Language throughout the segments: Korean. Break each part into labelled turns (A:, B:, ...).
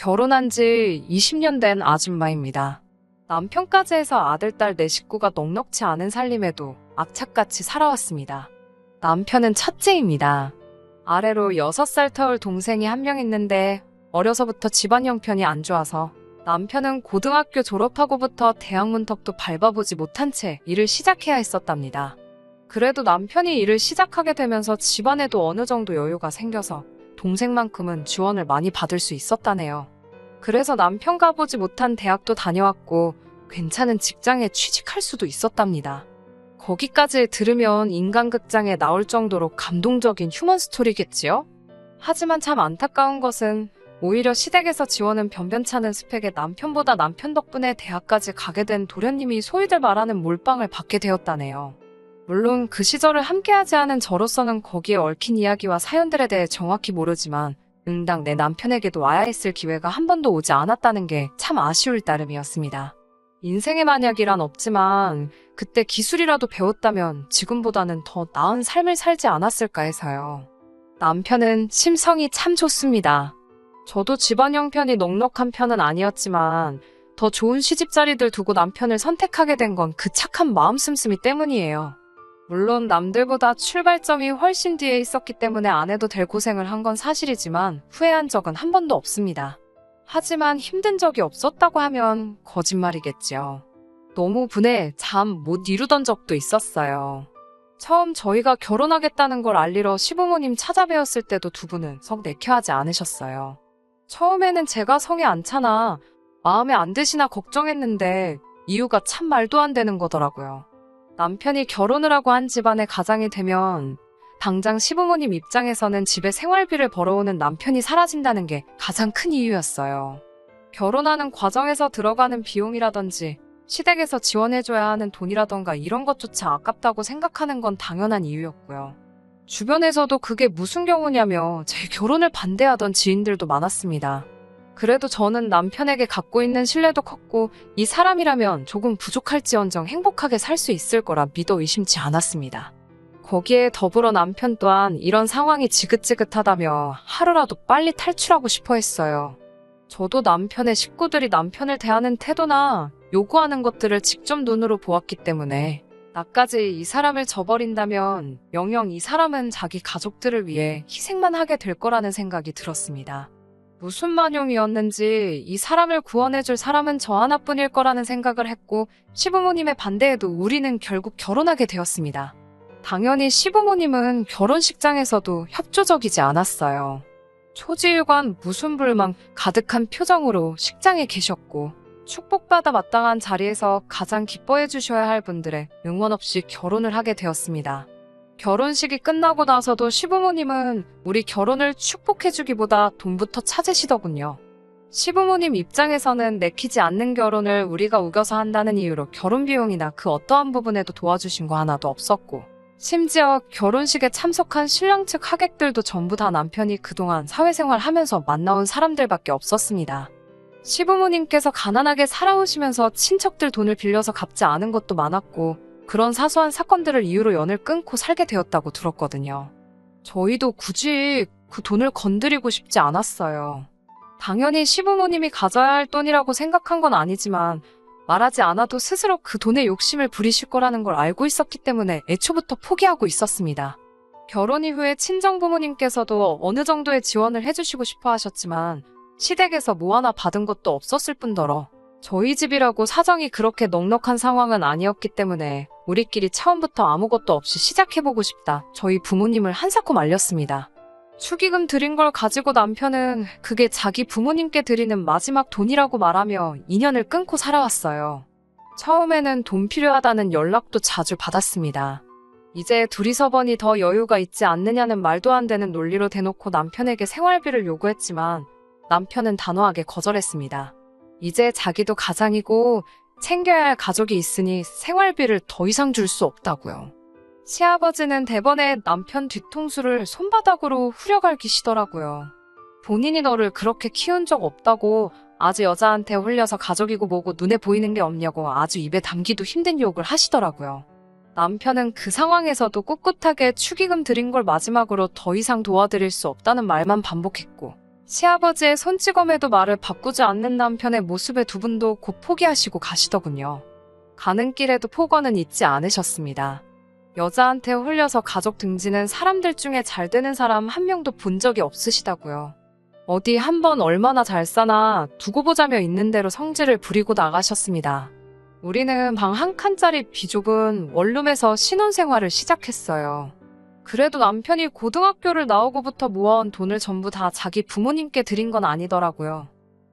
A: 결혼한 지 20년 된 아줌마입니다. 남편까지 해서 아들, 딸, 네 식구가 넉넉지 않은 살림에도 악착같이 살아왔습니다. 남편은 첫째입니다. 아래로 6살 터울 동생이 한 명 있는데 어려서부터 집안 형편이 안 좋아서 남편은 고등학교 졸업하고부터 대학 문턱도 밟아보지 못한 채 일을 시작해야 했었답니다. 그래도 남편이 일을 시작하게 되면서 집안에도 어느 정도 여유가 생겨서 동생만큼은 지원을 많이 받을 수 있었다네요. 그래서 남편 가보지 못한 대학도 다녀왔고 괜찮은 직장에 취직할 수도 있었답니다. 거기까지 들으면 인간극장에 나올 정도로 감동적인 휴먼 스토리겠지요? 하지만 참 안타까운 것은 오히려 시댁에서 지원은 변변찮은 스펙의 남편보다 남편 덕분에 대학까지 가게 된 도련님이 소위들 말하는 몰빵을 받게 되었다네요. 물론 그 시절을 함께하지 않은 저로서는 거기에 얽힌 이야기와 사연들에 대해 정확히 모르지만 응당 내 남편에게도 와야 했을 기회가 한 번도 오지 않았다는 게 참 아쉬울 따름이었습니다. 인생의 만약이란 없지만 그때 기술이라도 배웠다면 지금보다는 더 나은 삶을 살지 않았을까 해서요. 남편은 심성이 참 좋습니다. 저도 집안 형편이 넉넉한 편은 아니었지만 더 좋은 시집자리들 두고 남편을 선택하게 된 건 그 착한 마음 씀씀이 때문이에요. 물론 남들보다 출발점이 훨씬 뒤에 있었기 때문에 안 해도 될 고생을 한 건 사실이지만 후회한 적은 한 번도 없습니다. 하지만 힘든 적이 없었다고 하면 거짓말이겠지요. 너무 분해 잠 못 이루던 적도 있었어요. 처음 저희가 결혼하겠다는 걸 알리러 시부모님 찾아뵈었을 때도 두 분은 썩 내켜하지 않으셨어요. 처음에는 제가 성에 안 차나 마음에 안 드시나 걱정했는데 이유가 참 말도 안 되는 거더라고요. 남편이 결혼을 하고 한 집안의 가장이 되면 당장 시부모님 입장에서는 집에 생활비를 벌어오는 남편이 사라진다는 게 가장 큰 이유였어요. 결혼하는 과정에서 들어가는 비용이라든지 시댁에서 지원해줘야 하는 돈이라던가 이런 것조차 아깝다고 생각하는 건 당연한 이유였고요. 주변에서도 그게 무슨 경우냐며 제 결혼을 반대하던 지인들도 많았습니다. 그래도 저는 남편에게 갖고 있는 신뢰도 컸고 이 사람이라면 조금 부족할지언정 행복하게 살 수 있을 거라 믿어 의심치 않았습니다. 거기에 더불어 남편 또한 이런 상황이 지긋지긋하다며 하루라도 빨리 탈출하고 싶어 했어요. 저도 남편의 식구들이 남편을 대하는 태도나 요구하는 것들을 직접 눈으로 보았기 때문에 나까지 이 사람을 저버린다면 영영 이 사람은 자기 가족들을 위해 희생만 하게 될 거라는 생각이 들었습니다. 무슨 만용이었는지 이 사람을 구원해줄 사람은 저 하나뿐일 거라는 생각을 했고 시부모님의 반대에도 우리는 결국 결혼하게 되었습니다. 당연히 시부모님은 결혼식장에서도 협조적이지 않았어요. 초지일관 무슨 불만 가득한 표정으로 식장에 계셨고 축복받아 마땅한 자리에서 가장 기뻐해 주셔야 할 분들의 응원 없이 결혼을 하게 되었습니다. 결혼식이 끝나고 나서도 시부모님은 우리 결혼을 축복해주기보다 돈부터 찾으시더군요. 시부모님 입장에서는 내키지 않는 결혼을 우리가 우겨서 한다는 이유로 결혼 비용이나 그 어떠한 부분에도 도와주신 거 하나도 없었고 심지어 결혼식에 참석한 신랑 측 하객들도 전부 다 남편이 그동안 사회생활 하면서 만나온 사람들밖에 없었습니다. 시부모님께서 가난하게 살아오시면서 친척들 돈을 빌려서 갚지 않은 것도 많았고 그런 사소한 사건들을 이유로 연을 끊고 살게 되었다고 들었거든요. 저희도 굳이 그 돈을 건드리고 싶지 않았어요. 당연히 시부모님이 가져야 할 돈이라고 생각한 건 아니지만 말하지 않아도 스스로 그 돈에 욕심을 부리실 거라는 걸 알고 있었기 때문에 애초부터 포기하고 있었습니다. 결혼 이후에 친정부모님께서도 어느 정도의 지원을 해주시고 싶어 하셨지만 시댁에서 뭐 하나 받은 것도 없었을 뿐더러 저희 집이라고 사정이 그렇게 넉넉한 상황은 아니었기 때문에 우리끼리 처음부터 아무것도 없이 시작해보고 싶다 저희 부모님을 한사코 말렸습니다. 축의금 드린 걸 가지고 남편은 그게 자기 부모님께 드리는 마지막 돈이라고 말하며 인연을 끊고 살아왔어요. 처음에는 돈 필요하다는 연락도 자주 받았습니다. 이제 둘이서 버니 더 여유가 있지 않느냐는 말도 안 되는 논리로 대놓고 남편에게 생활비를 요구했지만 남편은 단호하게 거절했습니다. 이제 자기도 가장이고 챙겨야 할 가족이 있으니 생활비를 더 이상 줄 수 없다고요. 시아버지는 대번에 남편 뒤통수를 손바닥으로 후려갈기시더라고요. 본인이 너를 그렇게 키운 적 없다고 아주 여자한테 홀려서 가족이고 뭐고 눈에 보이는 게 없냐고 아주 입에 담기도 힘든 욕을 하시더라고요. 남편은 그 상황에서도 꿋꿋하게 축의금 드린 걸 마지막으로 더 이상 도와드릴 수 없다는 말만 반복했고 시아버지의 손찌검에도 말을 바꾸지 않는 남편의 모습에 두 분도 곧 포기하시고 가시더군요. 가는 길에도 폭언은 잊지 않으셨습니다. 여자한테 홀려서 가족 등지는 사람들 중에 잘 되는 사람 한 명도 본 적이 없으시다고요. 어디 한번 얼마나 잘 사나 두고 보자며 있는 대로 성질을 부리고 나가셨습니다. 우리는 방 한 칸짜리 비좁은 원룸에서 신혼생활을 시작했어요. 그래도 남편이 고등학교를 나오고부터 모아온 돈을 전부 다 자기 부모님께 드린 건 아니더라고요.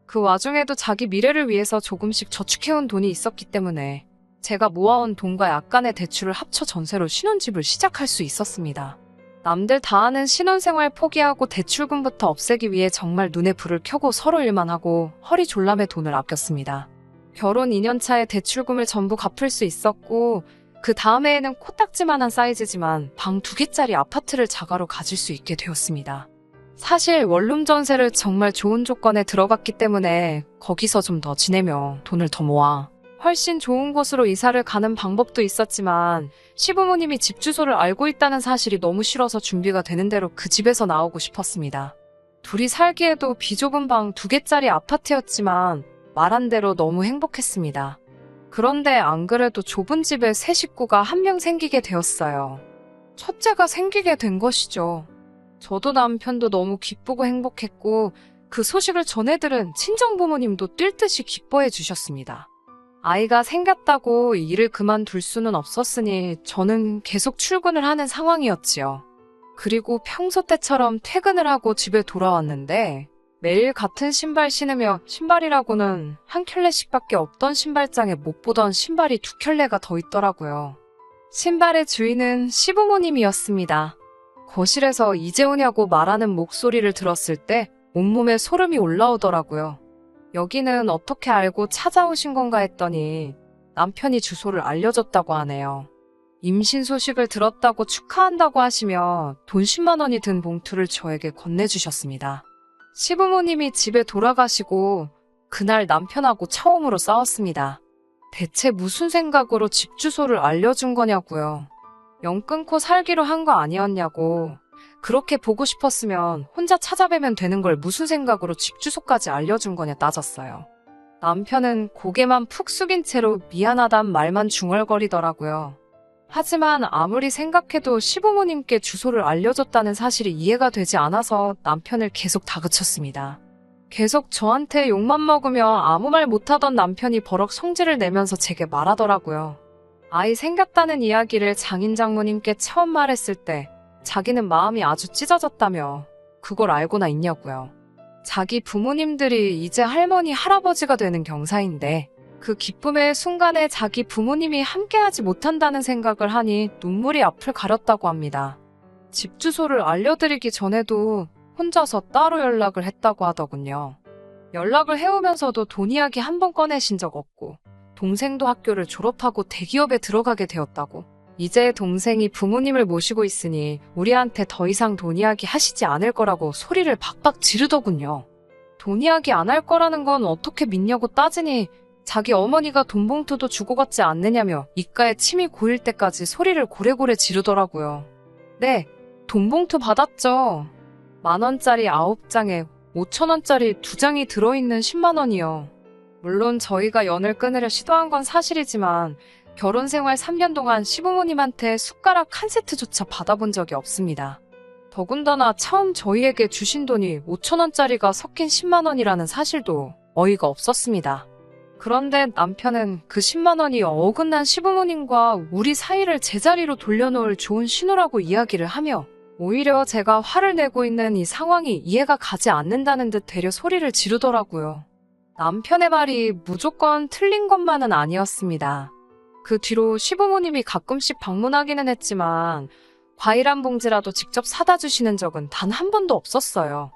A: 그 와중에도 자기 미래를 위해서 조금씩 저축해온 돈이 있었기 때문에 제가 모아온 돈과 약간의 대출을 합쳐 전세로 신혼집을 시작할 수 있었습니다. 남들 다 하는 신혼생활 포기하고 대출금부터 없애기 위해 정말 눈에 불을 켜고 서로 일만 하고 허리 졸라매 돈을 아꼈습니다. 결혼 2년차에 대출금을 전부 갚을 수 있었고 그 다음 해에는 코딱지만한 사이즈지만 방 2개짜리 아파트를 자가로 가질 수 있게 되었습니다. 사실 원룸 전세를 정말 좋은 조건에 들어갔기 때문에 거기서 좀 더 지내며 돈을 더 모아 훨씬 좋은 곳으로 이사를 가는 방법도 있었지만 시부모님이 집 주소를 알고 있다는 사실이 너무 싫어서 준비가 되는 대로 그 집에서 나오고 싶었습니다. 둘이 살기에도 비좁은 방 2개짜리 아파트였지만 말한 대로 너무 행복했습니다. 그런데 안 그래도 좁은 집에 새 식구가 한 명 생기게 되었어요. 첫째가 생기게 된 것이죠. 저도 남편도 너무 기쁘고 행복했고 그 소식을 전해들은 친정부모님도 뛸 듯이 기뻐해 주셨습니다. 아이가 생겼다고 일을 그만둘 수는 없었으니 저는 계속 출근을 하는 상황이었지요. 그리고 평소 때처럼 퇴근을 하고 집에 돌아왔는데 매일 같은 신발 신으며 신발이라고는 한 켤레씩밖에 없던 신발장에 못 보던 신발이 2켤레가 더 있더라고요. 신발의 주인은 시부모님이었습니다. 거실에서 이제 오냐고 말하는 목소리를 들었을 때 온몸에 소름이 올라오더라고요. 여기는 어떻게 알고 찾아오신 건가 했더니 남편이 주소를 알려줬다고 하네요. 임신 소식을 들었다고 축하한다고 하시며 돈 10만 원이 든 봉투를 저에게 건네주셨습니다. 시부모님이 집에 돌아가시고 그날 남편하고 처음으로 싸웠습니다. 대체 무슨 생각으로 집 주소를 알려준 거냐고요. 영 끊고 살기로 한 거 아니었냐고. 그렇게 보고 싶었으면 혼자 찾아뵈면 되는 걸 무슨 생각으로 집 주소까지 알려준 거냐 따졌어요. 남편은 고개만 푹 숙인 채로 미안하단 말만 중얼거리더라고요. 하지만 아무리 생각해도 시부모님께 주소를 알려줬다는 사실이 이해가 되지 않아서 남편을 계속 다그쳤습니다. 계속 저한테 욕만 먹으며 아무 말 못하던 남편이 버럭 성질을 내면서 제게 말하더라고요. 아이 생겼다는 이야기를 장인 장모님께 처음 말했을 때 자기는 마음이 아주 찢어졌다며 그걸 알고나 있냐고요. 자기 부모님들이 이제 할머니 할아버지가 되는 경사인데 그 기쁨의 순간에 자기 부모님이 함께하지 못한다는 생각을 하니 눈물이 앞을 가렸다고 합니다. 집 주소를 알려드리기 전에도 혼자서 따로 연락을 했다고 하더군요. 연락을 해오면서도 돈 이야기 한 번 꺼내신 적 없고 동생도 학교를 졸업하고 대기업에 들어가게 되었다고. 이제 동생이 부모님을 모시고 있으니 우리한테 더 이상 돈 이야기 하시지 않을 거라고 소리를 박박 지르더군요. 돈 이야기 안 할 거라는 건 어떻게 믿냐고 따지니 자기 어머니가 돈 봉투도 주고 갔지 않느냐며 입가에 침이 고일 때까지 소리를 고래고래 지르더라고요. 네, 돈 봉투 받았죠. 10,000원짜리 9장에 5,000원짜리 2장이 들어있는 10만 원이요. 물론 저희가 연을 끊으려 시도한 건 사실이지만 결혼 생활 3년 동안 시부모님한테 숟가락 한 세트조차 받아본 적이 없습니다. 더군다나 처음 저희에게 주신 돈이 5,000원짜리가 섞인 10만 원이라는 사실도 어이가 없었습니다. 그런데 남편은 그 10만 원이 어긋난 시부모님과 우리 사이를 제자리로 돌려놓을 좋은 신호라고 이야기를 하며 오히려 제가 화를 내고 있는 이 상황이 이해가 가지 않는다는 듯 되려 소리를 지르더라고요. 남편의 말이 무조건 틀린 것만은 아니었습니다. 그 뒤로 시부모님이 가끔씩 방문하기는 했지만 과일 한 봉지라도 직접 사다 주시는 적은 단 한 번도 없었어요.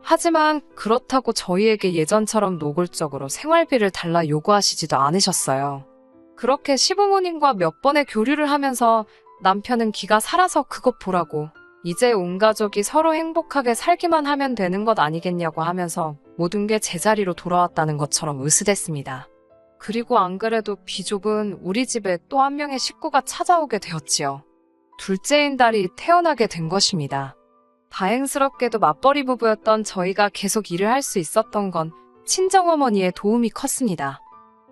A: 하지만 그렇다고 저희에게 예전처럼 노골적으로 생활비를 달라 요구하시지도 않으셨어요. 그렇게 시부모님과 몇 번의 교류를 하면서 남편은 기가 살아서 그것 보라고 이제 온 가족이 서로 행복하게 살기만 하면 되는 것 아니겠냐고 하면서 모든 게 제자리로 돌아왔다는 것처럼 으스댔습니다. 그리고 안 그래도 비좁은 우리 집에 또 한 명의 식구가 찾아오게 되었지요. 둘째인 딸이 태어나게 된 것입니다. 다행스럽게도 맞벌이 부부였던 저희가 계속 일을 할 수 있었던 건 친정어머니의 도움이 컸습니다.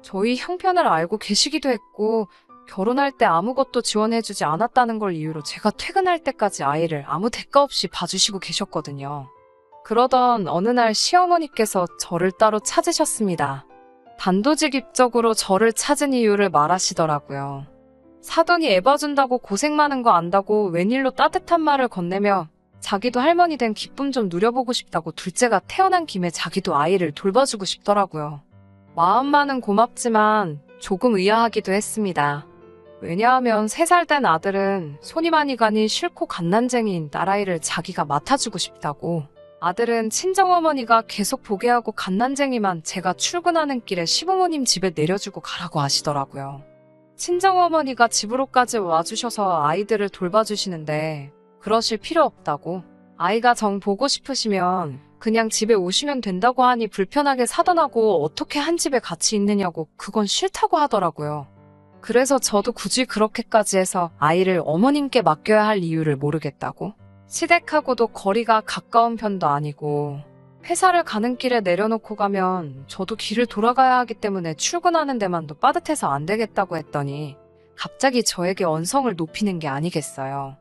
A: 저희 형편을 알고 계시기도 했고 결혼할 때 아무것도 지원해주지 않았다는 걸 이유로 제가 퇴근할 때까지 아이를 아무 대가 없이 봐주시고 계셨거든요. 그러던 어느 날 시어머니께서 저를 따로 찾으셨습니다. 단도직입적으로 저를 찾은 이유를 말하시더라고요. 사돈이 애 봐준다고 고생 많은 거 안다고 웬일로 따뜻한 말을 건네며 자기도 할머니 된 기쁨 좀 누려보고 싶다고 둘째가 태어난 김에 자기도 아이를 돌봐주고 싶더라고요. 마음만은 고맙지만 조금 의아하기도 했습니다. 왜냐하면 3살 된 아들은 손이 많이 가니 싫고 갓난쟁이인 딸아이를 자기가 맡아주고 싶다고, 아들은 친정어머니가 계속 보게 하고 갓난쟁이만 제가 출근하는 길에 시부모님 집에 내려주고 가라고 하시더라고요. 친정어머니가 집으로까지 와주셔서 아이들을 돌봐주시는데 그러실 필요 없다고, 아이가 정 보고 싶으시면 그냥 집에 오시면 된다고 하니 불편하게 사돈하고 어떻게 한 집에 같이 있느냐고 그건 싫다고 하더라고요. 그래서 저도 굳이 그렇게까지 해서 아이를 어머님께 맡겨야 할 이유를 모르겠다고, 시댁하고도 거리가 가까운 편도 아니고 회사를 가는 길에 내려놓고 가면 저도 길을 돌아가야 하기 때문에 출근하는 데만도 빠듯해서 안 되겠다고 했더니 갑자기 저에게 언성을 높이는 게 아니겠어요.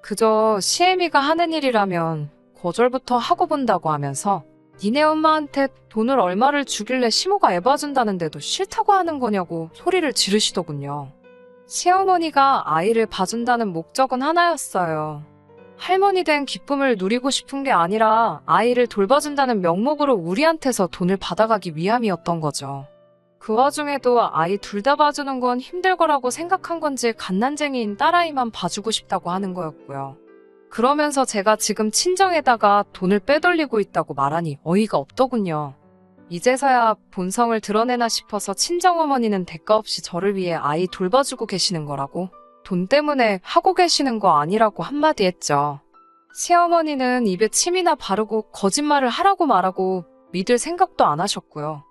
A: 그저 시애미가 하는 일이라면 거절부터 하고 본다고 하면서 니네 엄마한테 돈을 얼마를 주길래 시모가 애 봐준다는데도 싫다고 하는 거냐고 소리를 지르시더군요. 시어머니가 아이를 봐준다는 목적은 하나였어요. 할머니 된 기쁨을 누리고 싶은 게 아니라 아이를 돌봐준다는 명목으로 우리한테서 돈을 받아가기 위함이었던 거죠. 그 와중에도 아이 둘 다 봐주는 건 힘들 거라고 생각한 건지 갓난쟁이인 딸아이만 봐주고 싶다고 하는 거였고요. 그러면서 제가 지금 친정에다가 돈을 빼돌리고 있다고 말하니 어이가 없더군요. 이제서야 본성을 드러내나 싶어서 친정어머니는 대가 없이 저를 위해 아이 돌봐주고 계시는 거라고, 돈 때문에 하고 계시는 거 아니라고 한마디 했죠. 시어머니는 입에 침이나 바르고 거짓말을 하라고 말하고 믿을 생각도 안 하셨고요.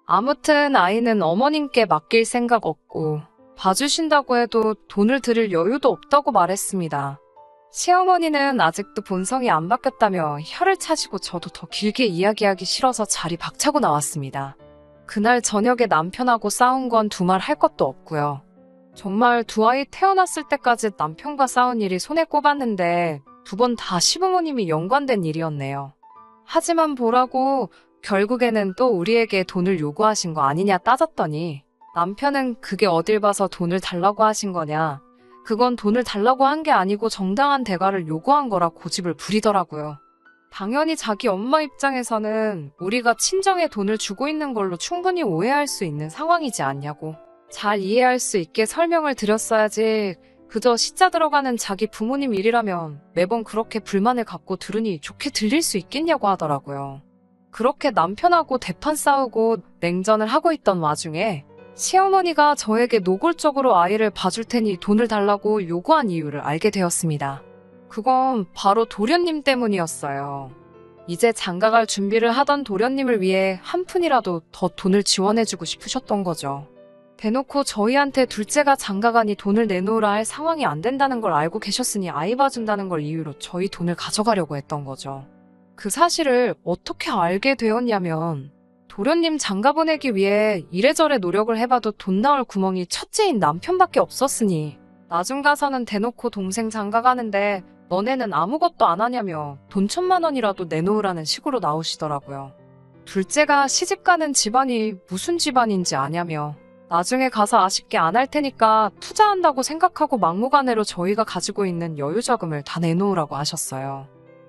A: 아무튼 아이는 어머님께 맡길 생각 없고 봐주신다고 해도 돈을 드릴 여유도 없다고 말했습니다. 시어머니는 아직도 본성이 안 바뀌었다며 혀를 차시고 저도 더 길게 이야기하기 싫어서 자리 박차고 나왔습니다. 그날 저녁에 남편하고 싸운 건 두말 할 것도 없고요. 정말 두 아이 태어났을 때까지 남편과 싸운 일이 손에 꼽았는데 2번 다 시부모님이 연관된 일이었네요. 하지만 보라고 결국에는 또 우리에게 돈을 요구하신 거 아니냐 따졌더니 남편은 그게 어딜 봐서 돈을 달라고 하신 거냐, 그건 돈을 달라고 한 게 아니고 정당한 대가를 요구한 거라 고집을 부리더라고요. 당연히 자기 엄마 입장에서는 우리가 친정에 돈을 주고 있는 걸로 충분히 오해할 수 있는 상황이지 않냐고 잘 이해할 수 있게 설명을 드렸어야지, 그저 시자 들어가는 자기 부모님 일이라면 매번 그렇게 불만을 갖고 들으니 좋게 들릴 수 있겠냐고 하더라고요. 그렇게 남편하고 대판 싸우고 냉전을 하고 있던 와중에 시어머니가 저에게 노골적으로 아이를 봐줄 테니 돈을 달라고 요구한 이유를 알게 되었습니다. 그건 바로 도련님 때문이었어요. 이제 장가갈 준비를 하던 도련님을 위해 한 푼이라도 더 돈을 지원해주고 싶으셨던 거죠. 대놓고 저희한테 둘째가 장가가니 돈을 내놓으라 할 상황이 안 된다는 걸 알고 계셨으니 아이 봐준다는 걸 이유로 저희 돈을 가져가려고 했던 거죠. 그 사실을 어떻게 알게 되었냐면 도련님 장가 보내기 위해 이래저래 노력을 해봐도 돈 나올 구멍이 첫째인 남편밖에 없었으니 나중 가서는 대놓고 동생 장가 가는데 너네는 아무것도 안 하냐며 돈 1,000만 원이라도 내놓으라는 식으로 나오시더라고요. 둘째가 시집가는 집안이 무슨 집안인지 아냐며 나중에 가서 아쉽게 안 할 테니까 투자한다고 생각하고 막무가내로 저희가 가지고 있는 여유자금을 다 내놓으라고 하셨어요.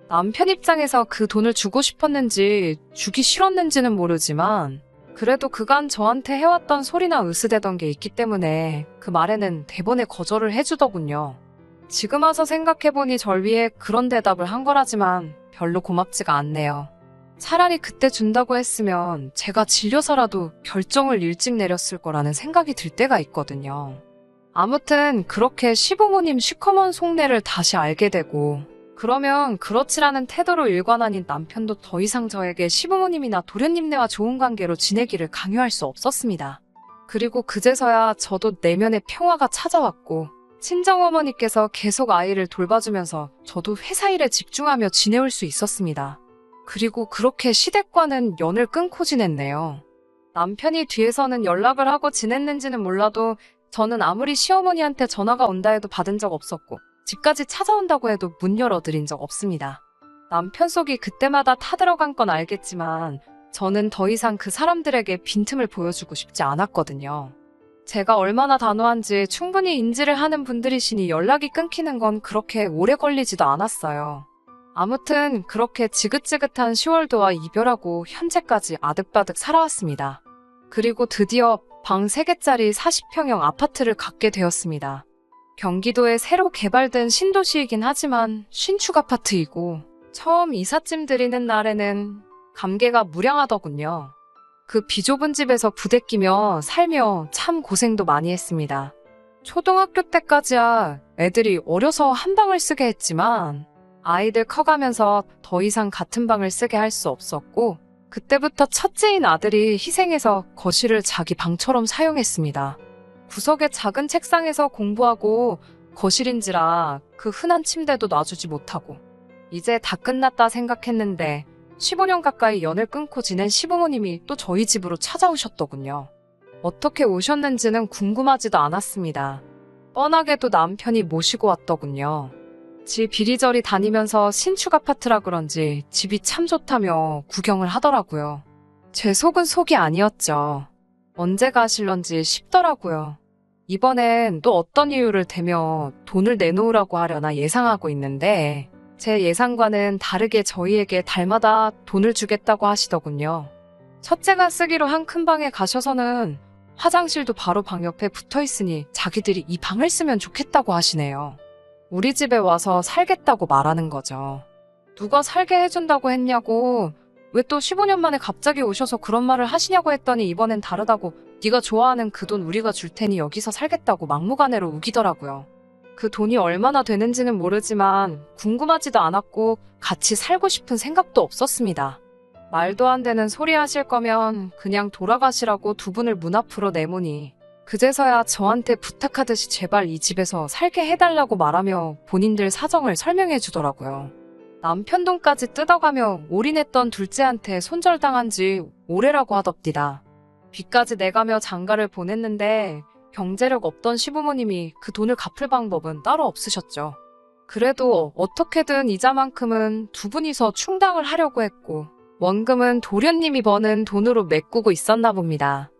A: 남편 입장에서 그 돈을 주고 싶었는지 주기 싫었는지는 모르지만 그래도 그간 저한테 해왔던 소리나 으스대던 게 있기 때문에 그 말에는 대번에 거절을 해주더군요. 지금 와서 생각해보니 절 위해 그런 대답을 한 거라지만 별로 고맙지가 않네요. 차라리 그때 준다고 했으면 제가 질려서라도 결정을 일찍 내렸을 거라는 생각이 들 때가 있거든요. 아무튼 그렇게 시부모님 시커먼 속내를 다시 알게 되고 그러면 그렇지라는 태도로 일관하니 남편도 더 이상 저에게 시부모님이나 도련님네와 좋은 관계로 지내기를 강요할 수 없었습니다. 그리고 그제서야 저도 내면의 평화가 찾아왔고 친정어머니께서 계속 아이를 돌봐주면서 저도 회사 일에 집중하며 지내올 수 있었습니다. 그리고 그렇게 시댁과는 연을 끊고 지냈네요. 남편이 뒤에서는 연락을 하고 지냈는지는 몰라도 저는 아무리 시어머니한테 전화가 온다 해도 받은 적 없었고 집까지 찾아온다고 해도 문 열어드린 적 없습니다. 남편 속이 그때마다 타들어간 건 알겠지만 저는 더 이상 그 사람들에게 빈틈을 보여주고 싶지 않았거든요. 제가 얼마나 단호한지 충분히 인지를 하는 분들이시니 연락이 끊기는 건 그렇게 오래 걸리지도 않았어요. 아무튼 그렇게 지긋지긋한 10월도와 이별하고 현재까지 아득바득 살아왔습니다. 그리고 드디어 방 3개짜리 40평형 아파트를 갖게 되었습니다. 경기도에 새로 개발된 신도시이긴 하지만 신축 아파트이고 처음 이삿짐 드리는 날에는 감개가 무량하더군요. 그 비좁은 집에서 부대끼며 살며 참 고생도 많이 했습니다. 초등학교 때까지야 애들이 어려서 한 방을 쓰게 했지만 아이들 커가면서 더 이상 같은 방을 쓰게 할 수 없었고 그때부터 첫째인 아들이 희생해서 거실을 자기 방처럼 사용했습니다. 구석의 작은 책상에서 공부하고 거실인지라 그 흔한 침대도 놔주지 못하고 이제 다 끝났다 생각했는데 15년 가까이 연을 끊고 지낸 시부모님이 또 저희 집으로 찾아오셨더군요. 어떻게 오셨는지는 궁금하지도 않았습니다. 뻔하게도 남편이 모시고 왔더군요. 집 이리저리 다니면서 신축 아파트라 그런지 집이 참 좋다며 구경을 하더라고요. 제 속은 속이 아니었죠. 언제 가실런지 싶더라고요. 이번엔 또 어떤 이유를 대며 돈을 내놓으라고 하려나 예상하고 있는데 제 예상과는 다르게 저희에게 달마다 돈을 주겠다고 하시더군요. 첫째가 쓰기로 한 큰 방에 가셔서는 화장실도 바로 방 옆에 붙어 있으니 자기들이 이 방을 쓰면 좋겠다고 하시네요. 우리 집에 와서 살겠다고 말하는 거죠. 누가 살게 해준다고 했냐고 왜 또 15년 만에 갑자기 오셔서 그런 말을 하시냐고 했더니 이번엔 다르다고 네가 좋아하는 그 돈 우리가 줄 테니 여기서 살겠다고 막무가내로 우기더라고요. 그 돈이 얼마나 되는지는 모르지만 궁금하지도 않았고 같이 살고 싶은 생각도 없었습니다. 말도 안 되는 소리 하실 거면 그냥 돌아가시라고 두 분을 문 앞으로 내모니 그제서야 저한테 부탁하듯이 제발 이 집에서 살게 해달라고 말하며 본인들 사정을 설명해 주더라고요. 남편 돈까지 뜯어가며 올인했던 둘째한테 손절당한 지 오래라고 하덥디다. 빚까지 내가며 장가를 보냈는데 경제력 없던 시부모님이 그 돈을 갚을 방법은 따로 없으셨죠. 그래도 어떻게든 이자만큼은 두 분이서 충당을 하려고 했고 원금은 도련님이 버는 돈으로 메꾸고 있었나 봅니다.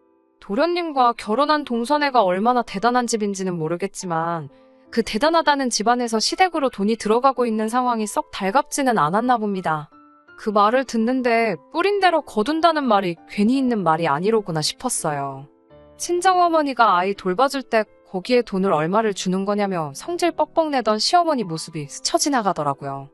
A: 도련님과 결혼한 동서네가 얼마나 대단한 집인지는 모르겠지만 그 대단하다는 집안에서 시댁으로 돈이 들어가고 있는 상황이 썩 달갑지는 않았나 봅니다. 그 말을 듣는데 뿌린 대로 거둔다는 말이 괜히 있는 말이 아니로구나 싶었어요. 친정어머니가 아이 돌봐줄 때 거기에 돈을 얼마를 주는 거냐며 성질 뻑뻑 내던 시어머니 모습이 스쳐 지나가더라고요.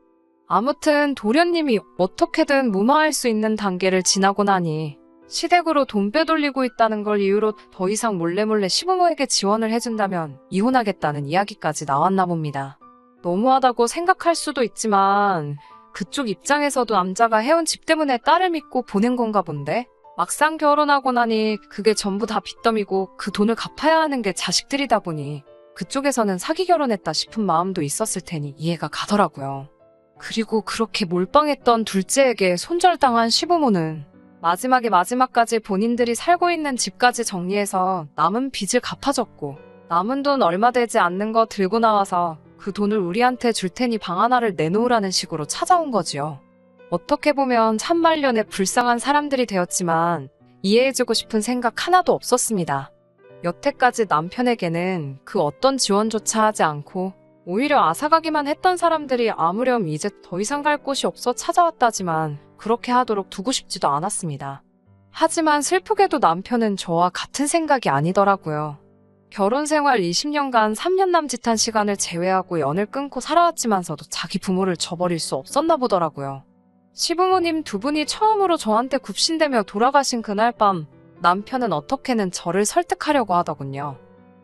A: 아무튼 도련님이 어떻게든 무마할 수 있는 단계를 지나고 나니 시댁으로 돈 빼돌리고 있다는 걸 이유로 더 이상 몰래몰래 시부모에게 지원을 해준다면 이혼하겠다는 이야기까지 나왔나 봅니다. 너무하다고 생각할 수도 있지만 그쪽 입장에서도 남자가 해온 집 때문에 딸을 믿고 보낸 건가 본데? 막상 결혼하고 나니 그게 전부 다 빚더미고 그 돈을 갚아야 하는 게 자식들이다 보니 그쪽에서는 사기 결혼했다 싶은 마음도 있었을 테니 이해가 가더라고요. 그리고 그렇게 몰빵했던 둘째에게 손절당한 시부모는 마지막까지 본인들이 살고 있는 집까지 정리해서 남은 빚을 갚아줬고 남은 돈 얼마 되지 않는 거 들고 나와서 그 돈을 우리한테 줄 테니 방 하나를 내놓으라는 식으로 찾아온 거지요. 어떻게 보면 참말년에 불쌍한 사람들이 되었지만 이해해주고 싶은 생각 하나도 없었습니다. 여태까지 남편에게는 그 어떤 지원조차 하지 않고 오히려 앗아가기만 했던 사람들이 아무렴 이제 더 이상 갈 곳이 없어 찾아왔다지만 그렇게 하도록 두고 싶지도 않았습니다. 하지만 슬프게도 남편은 저와 같은 생각이 아니더라고요. 결혼 생활 20년간 3년 남짓한 시간을 제외하고 연을 끊고 살아왔지만서도 자기 부모를 저버릴 수 없었나 보더라고요. 시부모님 두 분이 처음으로 저한테 굽신대며 돌아가신 그날 밤 남편은 어떻게는 저를 설득하려고 하더군요.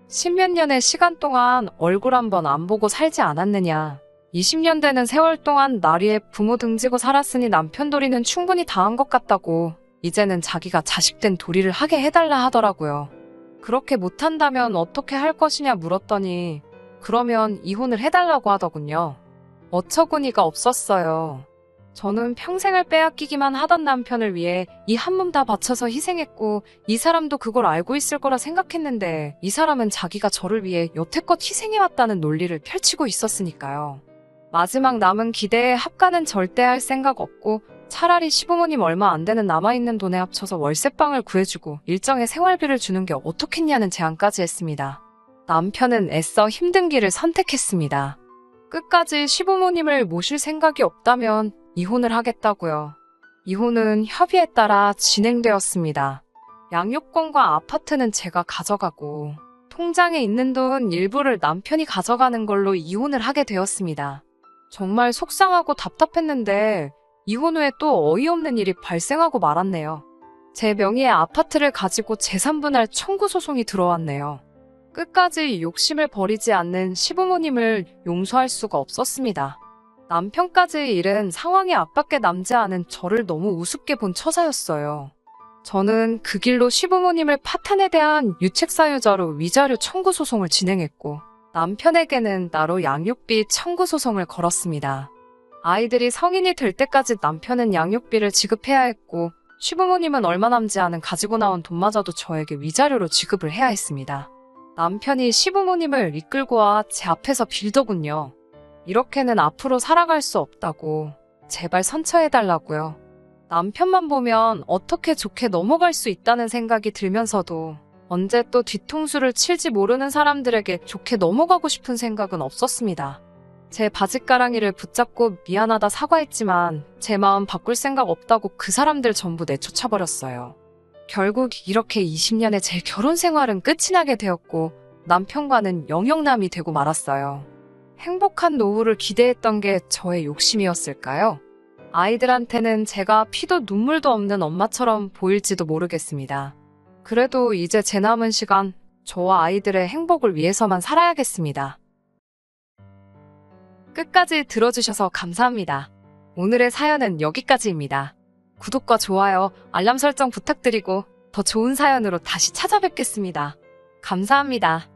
A: 10몇 년의 시간 동안 얼굴 한번 안 보고 살지 않았느냐. 20년 되는 세월 동안 날 위해 부모 등지고 살았으니 남편 도리는 충분히 다 한 것 같다고 이제는 자기가 자식된 도리를 하게 해달라 하더라고요. 그렇게 못한다면 어떻게 할 것이냐 물었더니 그러면 이혼을 해달라고 하더군요. 어처구니가 없었어요. 저는 평생을 빼앗기기만 하던 남편을 위해 이 한 몸 다 바쳐서 희생했고 이 사람도 그걸 알고 있을 거라 생각했는데 이 사람은 자기가 저를 위해 여태껏 희생해왔다는 논리를 펼치고 있었으니까요. 마지막 남은 기대에 합가는 절대 할 생각 없고 차라리 시부모님 얼마 안 되는 남아있는 돈에 합쳐서 월세방을 구해주고 일정의 생활비를 주는 게 어떻겠냐는 제안까지 했습니다. 남편은 애써 힘든 길을 선택했습니다. 끝까지 시부모님을 모실 생각이 없다면 이혼을 하겠다고요. 이혼은 협의에 따라 진행되었습니다. 양육권과 아파트는 제가 가져가고 통장에 있는 돈 일부를 남편이 가져가는 걸로 이혼을 하게 되었습니다. 정말 속상하고 답답했는데 이혼 후에 또 어이없는 일이 발생하고 말았네요. 제 명의의 아파트를 가지고 재산분할 청구 소송이 들어왔네요. 끝까지 욕심을 버리지 않는 시부모님을 용서할 수가 없었습니다. 남편까지 잃은 상황에 압박에 남지 않은 저를 너무 우습게 본 처사였어요. 저는 그 길로 시부모님을 파탄에 대한 유책사유자로 위자료 청구 소송을 진행했고 남편에게는 따로 양육비 청구 소송을 걸었습니다. 아이들이 성인이 될 때까지 남편은 양육비를 지급해야 했고 시부모님은 얼마 남지 않은 가지고 나온 돈마저도 저에게 위자료로 지급을 해야 했습니다. 남편이 시부모님을 이끌고 와 제 앞에서 빌더군요. 이렇게는 앞으로 살아갈 수 없다고 제발 선처해달라고요. 남편만 보면 어떻게 좋게 넘어갈 수 있다는 생각이 들면서도 언제 또 뒤통수를 칠지 모르는 사람들에게 좋게 넘어가고 싶은 생각은 없었습니다. 제 바짓가랑이를 붙잡고 미안하다 사과했지만 제 마음 바꿀 생각 없다고 그 사람들 전부 내쫓아버렸어요. 결국 이렇게 20년의 제 결혼 생활은 끝이 나게 되었고 남편과는 영영남이 되고 말았어요. 행복한 노후를 기대했던 게 저의 욕심이었을까요? 아이들한테는 제가 피도 눈물도 없는 엄마처럼 보일지도 모르겠습니다. 그래도 이제 제 남은 시간 저와 아이들의 행복을 위해서만 살아야겠습니다. 끝까지 들어주셔서 감사합니다. 오늘의 사연은 여기까지입니다. 구독과 좋아요, 알람 설정 부탁드리고 더 좋은 사연으로 다시 찾아뵙겠습니다. 감사합니다.